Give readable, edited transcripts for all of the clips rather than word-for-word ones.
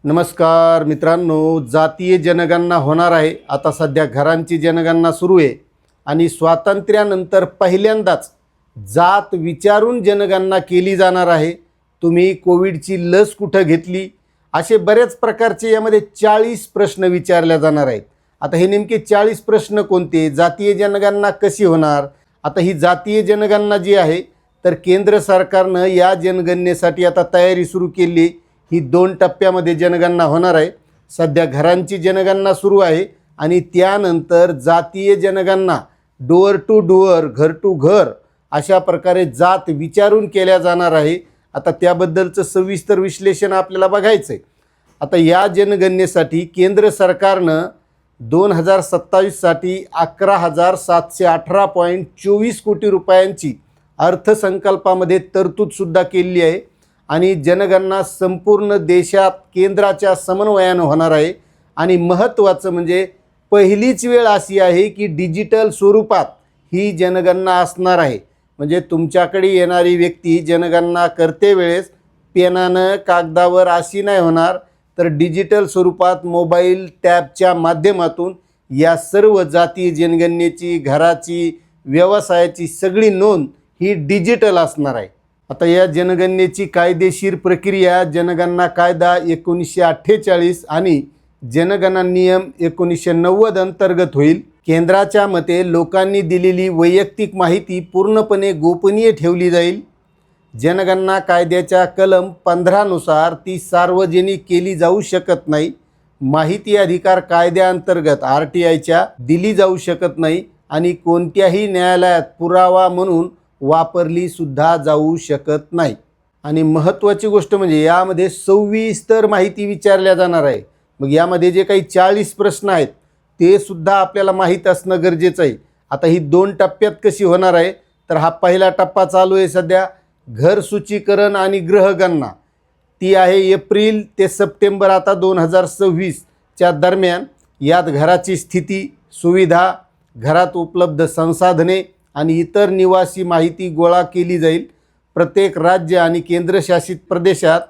नमस्कार मित्रांनो, जातीय जनगणना होणार आहे। आता सध्या घरांची जनगणना सुरू आहे आणि स्वातंत्र्यानंतर पहिल्यांदाच जात विचारून जनगणना केली जाणार आहे। तुम्ही कोविडची लस कुठे घेतली, असे बरेच प्रकारचे यामध्ये 40 प्रश्न विचारले जाणार आहेत। आता हे नेमके 40 प्रश्न कोणते, जातीय जनगणना कशी होणार? आता ही जातीय जनगणना जी आहे तर केंद्र सरकारने या जनगणनेसाठी आता तयारी सुरू केली। ही 2 टप्प्यामध्ये जनगणना होणार आहे। सध्या घरांची जनगणना सुरू आहे आणि त्यानंतर जातीय जनगणना डोअर टू डोअर, घर टू घर अशा प्रकारे जात विचारून केल्या जाणार आहे। आता त्याबद्दलचं सविस्तर विश्लेषण आपल्याला बघायचं आहे। आता या जनगणनेसाठी केंद्र सरकारनं 2027 साठी 11,718.24 कोटी रुपयांची अर्थसंकल्पामध्ये तरतूदसुद्धा केली आहे आणि जनगणना संपूर्ण देशात केंद्राच्या समन्वयानं होणार आहे। आणि महत्त्वाचं म्हणजे पहिलीच वेळ अशी आहे की डिजिटल स्वरूपात ही जनगणना असणार आहे। म्हणजे तुमच्याकडे येणारी व्यक्ती जनगणना करते वेळेस पेनानं कागदावर अशी नाही होणार, तर डिजिटल स्वरूपात मोबाईल टॅबच्या माध्यमातून या सर्व जातीय जनगणनेची, घराची, व्यवसायाची सगळी नोंद ही डिजिटल असणार आहे। आता या जनगणनेची कायदेशीर प्रक्रिया जनगणना कायदा 1948 आणि जनगणना नियम 1990 अंतर्गत होईल। केंद्राच्या मते लोकांनी दिलेली वैयक्तिक माहिती पूर्णपणे गोपनीय ठेवली जाईल। जनगणना कायद्याच्या कलम 15 नुसार ती सार्वजनिक केली जाऊ शकत नाही। माहिती अधिकार कायद्याअंतर्गत RTIच्या दिली जाऊ शकत नाही आणि कोणत्याही न्यायालयात पुरावा म्हणून वापरली सुद्धा जाऊ शकत नाही। आणि महत्त्वाची गोष्ट म्हणजे यामध्ये सविस्तर माहिती विचारल्या जाणार आहे। मग यामध्ये जे काही 40 प्रश्न आहेत ते सुद्धा आपल्याला माहीत असणं गरजेचं आहे। आता ही 2 टप्प्यात कशी होणार आहे, तर हा पहिला टप्पा चालू आहे सध्या घर सूचीकरण आणि गृहगणना, ती आहे एप्रिल ते सप्टेंबर आता 2026च्या दरम्यान। यात घराची स्थिती, सुविधा, घरात उपलब्ध संसाधने आणि इतर निवासी माहिती गोळा केली जाईल। प्रत्येक राज्य आणि केंद्रशासित प्रदेशात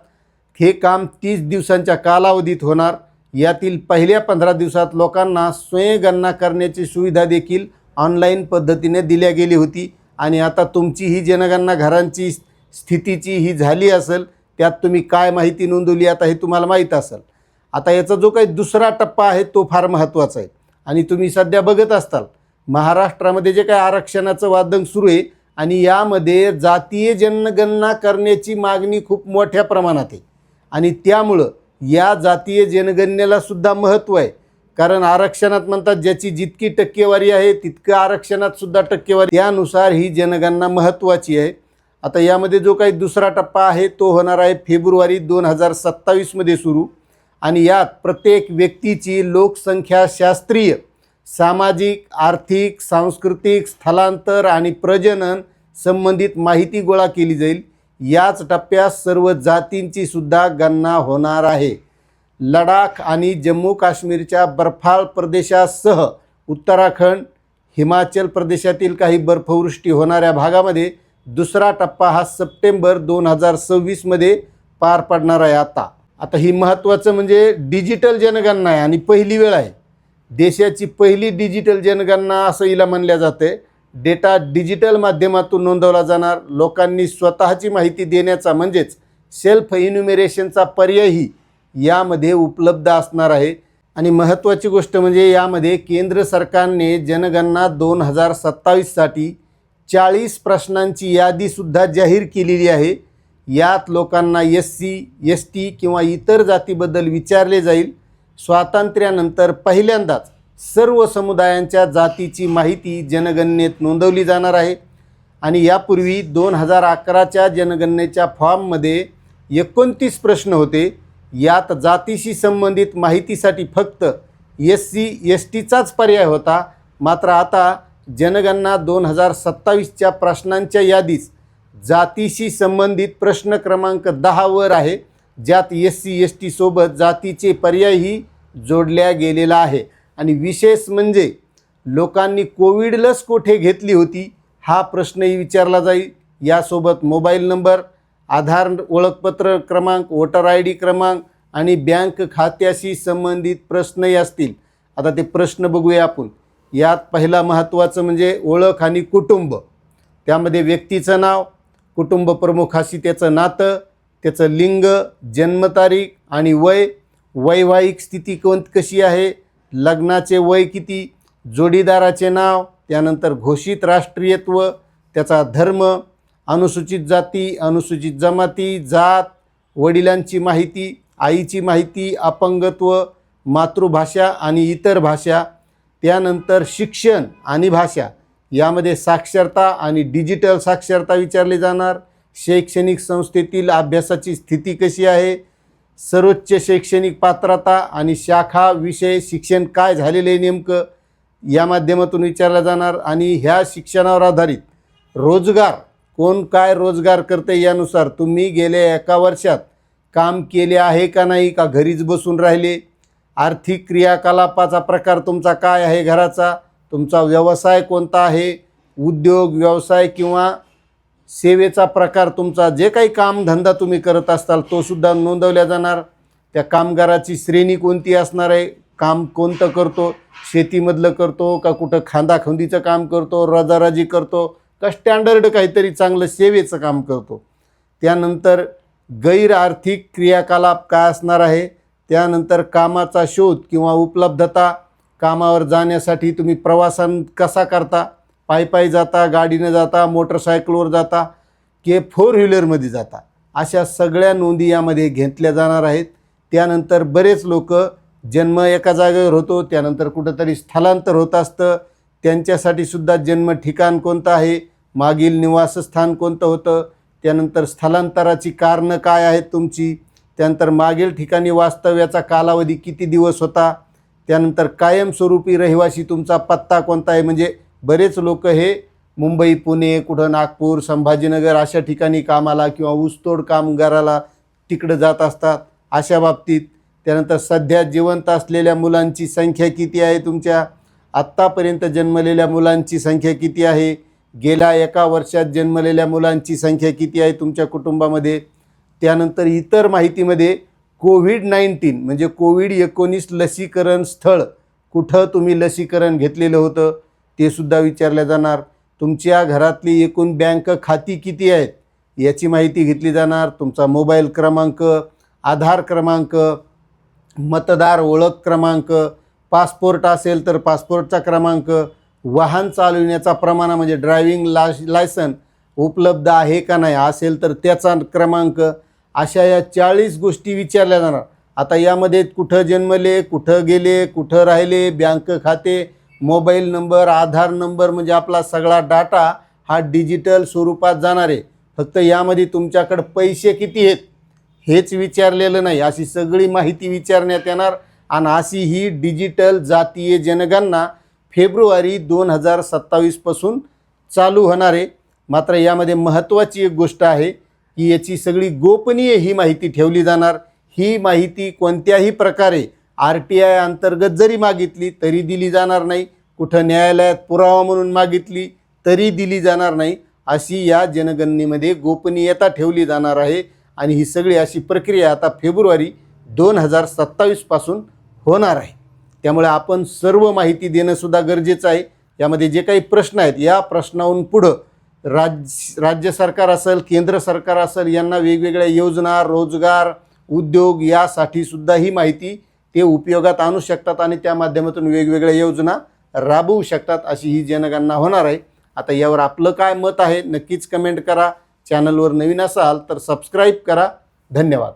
हे काम 30 दिवसांच्या कालावधीत होणार। यातील पहिल्या 15 दिवसात लोकांना स्वयंगणना करण्याची सुविधा देखील ऑनलाईन पद्धतीने दिल्या गेली होती। आणि आता तुमची ही जनगणना घरांची स्थितीची ही झाली असेल, त्यात तुम्ही काय माहिती नोंदवली आता हे तुम्हाला माहीत असेल। आता याचा जो काही दुसरा टप्पा आहे तो फार महत्त्वाचा आहे आणि तुम्ही सध्या बघत असताल महाराष्ट्रामध्ये जे काही आरक्षणाचं वादंग सुरू आहे आणि यामध्ये जातीय जनगणना करण्याची मागणी खूप मोठ्या प्रमाणात आहे। आणि त्यामुळं या जातीय जनगणनेला सुद्धा महत्त्व आहे, कारण आरक्षणात म्हणतात ज्याची जितकी टक्केवारी आहे तितकं आरक्षणात सुद्धा टक्केवारी, त्यानुसार ही जनगणना महत्त्वाची आहे। आता यामध्ये जो काही दुसरा टप्पा आहे तो होणार आहे फेब्रुवारी 2027 मध्ये सुरू। आणि यात प्रत्येक व्यक्तीची लोकसंख्याशास्त्रीय, सामाजिक, आर्थिक, सांस्कृतिक, स्थलांतर आणि प्रजनन संबंधित माहिती गोळा केली जाईल। याच टप्प्यात सर्व जातींची सुद्धा गणना होणार आहे। लडाख आणि जम्मू काश्मीरच्या बर्फाळ प्रदेशासह उत्तराखंड, हिमाचल प्रदेशातील काही बर्फवृष्टी होणाऱ्या भागामध्ये दुसरा टप्पा हा सप्टेंबर 2026 मध्ये पार पडणार आहे। आता ही महत्त्वाचं म्हणजे डिजिटल जनगणना आहे आणि पहिली वेळ आहे। देशाची पहिली डिजिटल जनगणना असं हिला म्हणल्या जाते। डेटा डिजिटल माध्यमातून नोंदवला जाणार। लोकांनी स्वतःची माहिती देण्याचा म्हणजेच सेल्फ इन्युमरेशनचा पर्यायही यामध्ये उपलब्ध असणार आहे। आणि महत्त्वाची गोष्ट म्हणजे यामध्ये केंद्र सरकारने जनगणना 2027 साठी 40 प्रश्नांची यादीसुद्धा जाहीर केलेली आहे। यात लोकांना SC, ST किंवा इतर जातीबद्दल विचारले जाईल। स्वातंत्र्यानंतर पहिल्यांदाच सर्व समुदायांच्या जातीची माहिती जनगणनेत नोंदवली जाणार आहे। आणि यापूर्वी 2011च्या जनगणनेच्या फॉर्ममध्ये 29 प्रश्न होते। यात जातीशी संबंधित माहितीसाठी फक्त SC, STचाच पर्याय होता। मात्र आता जनगणना 2027च्या प्रश्नांच्या यादीत जातीशी संबंधित प्रश्न क्रमांक 10 वर आहे, ज्यात SC, ST सोबत जातीचे पर्यायही जोडल्या गेलेला आहे। आणि विशेष म्हणजे लोकांनी कोविड लस कोठे घेतली होती हा प्रश्नही विचारला जाईल। यासोबत मोबाईल नंबर, आधार ओळखपत्र क्रमांक, वोटर ID क्रमांक आणि बँक खात्याशी संबंधित प्रश्नही असतील. आता ते प्रश्न बघूया आपण. यात पहिला महत्त्वाचं म्हणजे ओळख आणि कुटुंब. त्यामध्ये व्यक्तीचं नाव, कुटुंब प्रमुखाशी त्याचं नातं, त्याचं लिंग, जन्मतारीख आणि वय, वैवाहिक स्थिती कशी आहे, लग्नाचे वय किती, जोडीदाराचे नाव, त्यानंतर घोषित राष्ट्रीयत्व, त्याचा धर्म, अनुसूचित जाती, अनुसूचित जमाती, जात, वडिलांची माहिती, आईची माहिती, अपंगत्व, मातृभाषा आणि इतर भाषा, त्यानंतर शिक्षण आणि भाषा, यामध्ये साक्षरता आणि डिजिटल साक्षरता विचारली जाणार. शैक्षणिक संस्थेतील अभ्यासाची स्थिती कशी आहे, सर्वोच्च शैक्षणिक पात्रता आणि शाखा विषय शिक्षण काय झालेले नेमकं, या माध्यमातून विचारला जाणार. आणि ह्या शिक्षणावर आधारित रोजगार, कोण काय रोजगार करते यानुसार तुम्ही गेल्या एका वर्षात काम केले आहे का नाही, का घरीच बसून राहिले, आर्थिक क्रियाकलापाचा प्रकार तुमचा काय आहे घराचा, तुमचा व्यवसाय कोणता आहे, उद्योग व्यवसाय किंवा सेवेचा प्रकार, तुमचा जे काही कामधंदा तुम्ही करत असाल तो सुद्धा नोंदवल्या जाणार. त्या कामगाराची श्रेणी कोणती असणार आहे, काम कोणतं करतो, शेतीमधलं करतो का कुठं खांदाखुंदीचं काम करतो, रजाराजी करतो का स्टँडर्ड काहीतरी चांगलं सेवेचं काम करतो. त्यानंतर गैर आर्थिक क्रियाकलाप काय असणार आहे, त्यानंतर कामाचा शोध किंवा उपलब्धता, कामावर जाण्यासाठी तुम्ही प्रवासन कसा करता, पायी जाता, गाडीनं जाता, मोटरसायकलवर जाता की फोर व्हीलरमध्ये जाता, अशा सगळ्या नोंदी यामध्ये घेतल्या जाणार आहेत. त्यानंतर बरेच लोक जन्म एका जागेवर होतो, त्यानंतर कुठंतरी स्थलांतर होत असतं, त्यांच्यासाठी सुद्धा जन्म ठिकाण कोणतं आहे, मागील निवासस्थान कोणतं होतं, त्यानंतर स्थलांतराची कारणं काय आहेत तुमची, त्यानंतर मागील ठिकाणी वास्तव्याचा कालावधी किती दिवस होता, त्यानंतर कायमस्वरूपी रहिवासी तुमचा पत्ता कोणता आहे. म्हणजे बरेच लोक हे मुंबई, पुणे, कुठं नागपूर, संभाजीनगर अशा ठिकाणी कामाला किंवा ऊसतोड कामगाराला तिकडं जात असतात, अशा बाबतीत. त्यानंतर सध्या जिवंत असलेल्या मुलांची संख्या किती आहे, तुमच्या आत्तापर्यंत जन्मलेल्या मुलांची संख्या किती आहे, गेल्या एका वर्षात जन्मलेल्या मुलांची संख्या किती आहे तुमच्या कुटुंबामध्ये. त्यानंतर इतर माहितीमध्ये कोविड-19 म्हणजे कोविड-19 लसीकरण स्थळ कुठं तुम्ही लसीकरण घेतलेलं होतं ते सुद्धा विचारल्या जाणार. तुमच्या घरातली एकूण बँक खाती किती आहेत याची माहिती घेतली जाणार. तुमचा मोबाईल क्रमांक, आधार क्रमांक, मतदार ओळख क्रमांक, पासपोर्ट असेल तर पासपोर्टचा क्रमांक, वाहन चालविण्याचा प्रमाण म्हणजे ड्रायव्हिंग लायसन उपलब्ध आहे का नाही, असेल तर त्याचा क्रमांक, अशा या 40 गोष्टी विचारल्या जाणार. आता यामध्ये कुठं जन्मले, कुठं गेले, कुठं राहिले, बँक खाते, मोबाईल नंबर, आधार नंबर, म्हणजे आपला सगळा डाटा हा डिजिटल स्वरूपात जाणार आहे. फक्त यामध्ये तुमच्याकडे पैसे किती आहेत हेच विचारलेलं नाही, अशी सगळी माहिती विचारण्यात येणार. आणि अशी ही डिजिटल जातीय जनगणना फेब्रुवारी 2027 पासून चालू होणार आहे. मात्र यामध्ये महत्त्वाची एक गोष्ट आहे की याची सगळी गोपनीय ही माहिती ठेवली जाणार. ही माहिती कोणत्याही प्रकारे RTI अंतर्गत जरी मागितली तरी दिली जाणार नाही, कुठं न्यायालयात पुरावा म्हणून मागितली तरी दिली जाणार नाही. अशी या जनगणनेमध्ये गोपनीयता ठेवली जाणार आहे. आणि ही सगळी अशी प्रक्रिया आता फेब्रुवारी 2027 पासून होणार आहे. त्यामुळे आपण सर्व माहिती देणंसुद्धा गरजेचं आहे. यामध्ये जे काही प्रश्न आहेत या प्रश्नाहून पुढं राज्य सरकार असेल, केंद्र सरकार असेल, यांना वेगवेगळ्या योजना, रोजगार, उद्योग यासाठी सुद्धा ही माहिती ते उपयोगात आणू शकतात आणि त्या माध्यमातून वेगवेगळ्या योजना राबवू शकतात. अशी ही जनगणना होणार आहे. आता यावर आपलं काय मत आहे नक्कीच कमेंट करा. चॅनलवर नवीन असाल तर सबस्क्राईब करा. धन्यवाद.